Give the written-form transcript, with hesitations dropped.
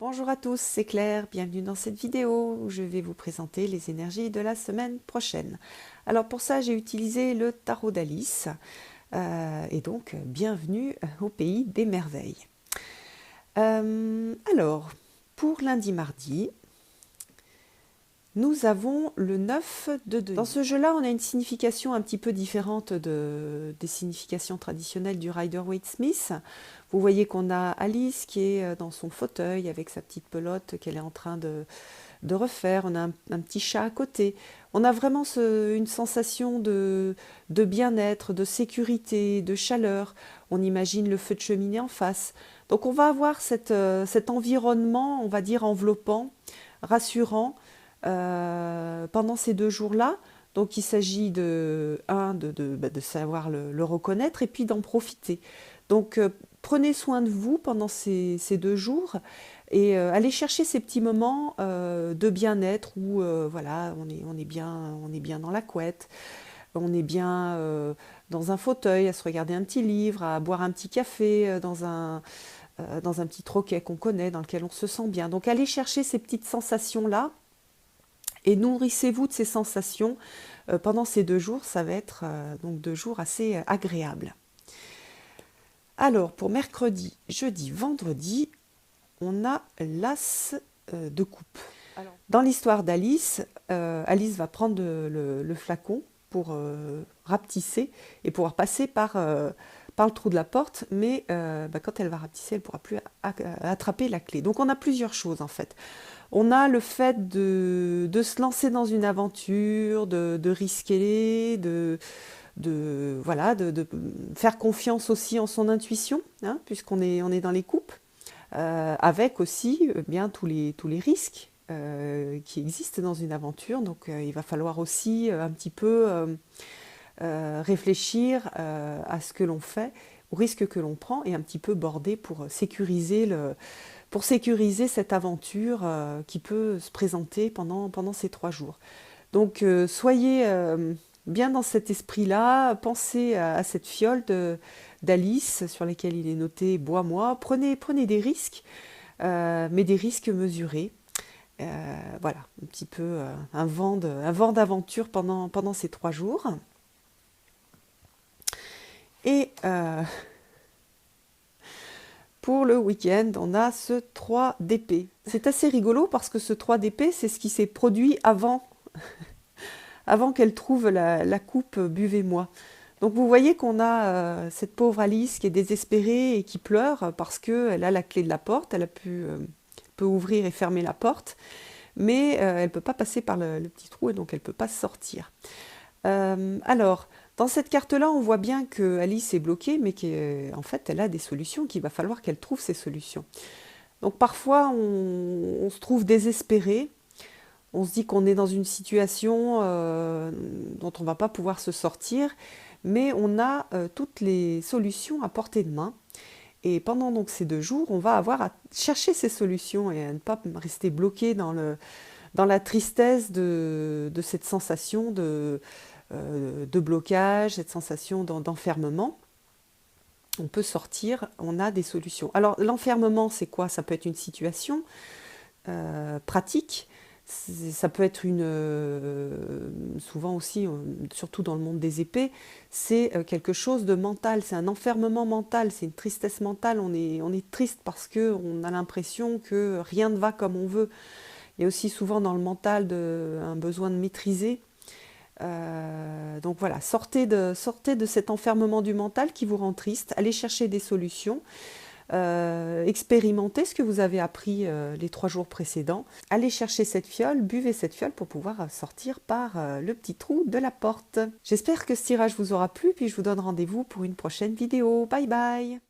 Bonjour à tous, c'est Claire, bienvenue dans cette vidéo où je vais vous présenter les énergies de la semaine prochaine. Alors pour ça, j'ai utilisé le tarot d'Alice et donc bienvenue au pays des merveilles. Alors, pour lundi-mardi, nous avons le 9 de denier. Dans ce jeu-là, on a une signification un petit peu différente des significations traditionnelles du Rider-Waite-Smith. Vous voyez qu'on a Alice qui est dans son fauteuil avec sa petite pelote qu'elle est en train de refaire. On a un petit chat à côté. On a vraiment une sensation de bien-être, de sécurité, de chaleur. On imagine le feu de cheminée en face. Donc on va avoir cet environnement, on va dire, enveloppant, rassurant, pendant ces 2 jours-là. Donc il s'agit de savoir le reconnaître et puis d'en profiter. Donc prenez soin de vous pendant ces 2 jours et allez chercher ces petits moments de bien-être où voilà, on est bien dans la couette, on est bien dans un fauteuil, à se regarder un petit livre, à boire un petit café dans un petit troquet qu'on connaît, dans lequel on se sent bien. Donc allez chercher ces petites sensations-là et nourrissez-vous de ces sensations pendant ces 2 jours. Ça va être donc 2 jours assez agréables. Alors pour mercredi, jeudi, vendredi, on a l'as de coupe. Dans l'histoire d'Alice, Alice va prendre le flacon pour rapetisser et pouvoir passer par le trou de la porte, mais quand elle va rapetisser, elle ne pourra plus attraper la clé. Donc on a plusieurs choses en fait. On a le fait de se lancer dans une aventure, de risquer, voilà, de faire confiance aussi en son intuition, hein, puisqu'on est dans les coupes, avec aussi bien tous les risques qui existent dans une aventure. Donc il va falloir aussi un petit peu réfléchir à ce que l'on fait, aux risques que l'on prend, et un petit peu border pour sécuriser cette aventure qui peut se présenter pendant ces 3 jours. Donc soyez bien dans cet esprit-là, pensez à cette fiole d'Alice sur laquelle il est noté « Bois-moi ». Prenez des risques, mais des risques mesurés. Voilà, un petit peu un vent d'aventure pendant ces 3 jours. Et pour le week-end, on a ce 3 d'épée. C'est assez rigolo parce que ce 3 d'épée, c'est ce qui s'est produit avant qu'elle trouve la coupe « Buvez-moi ». Donc vous voyez qu'on a cette pauvre Alice qui est désespérée et qui pleure parce qu'elle a la clé de la porte, elle peut ouvrir et fermer la porte, mais elle ne peut pas passer par le petit trou et donc elle ne peut pas sortir. Alors, dans cette carte-là, on voit bien que Alice est bloquée, mais qu'en fait, elle a des solutions, qu'il va falloir qu'elle trouve ces solutions. Donc parfois, on se trouve désespéré, on se dit qu'on est dans une situation dont on ne va pas pouvoir se sortir, mais on a toutes les solutions à portée de main. Et pendant donc ces 2 jours, on va avoir à chercher ces solutions et à ne pas rester bloqué dans la tristesse de cette sensation de blocage, cette sensation d'enfermement. On peut sortir, on a des solutions. Alors l'enfermement, c'est quoi? Ça peut être une situation pratique, ça peut être souvent aussi, surtout dans le monde des épées, c'est quelque chose de mental, c'est un enfermement mental, c'est une tristesse mentale, on est triste parce qu'on a l'impression que rien ne va comme on veut. Il y a aussi souvent dans le mental un besoin de maîtriser. Donc voilà, sortez de cet enfermement du mental qui vous rend triste, allez chercher des solutions, expérimentez ce que vous avez appris les 3 jours précédents, allez chercher cette fiole, buvez cette fiole pour pouvoir sortir par le petit trou de la porte. J'espère que ce tirage vous aura plu, puis je vous donne rendez-vous pour une prochaine vidéo. Bye bye!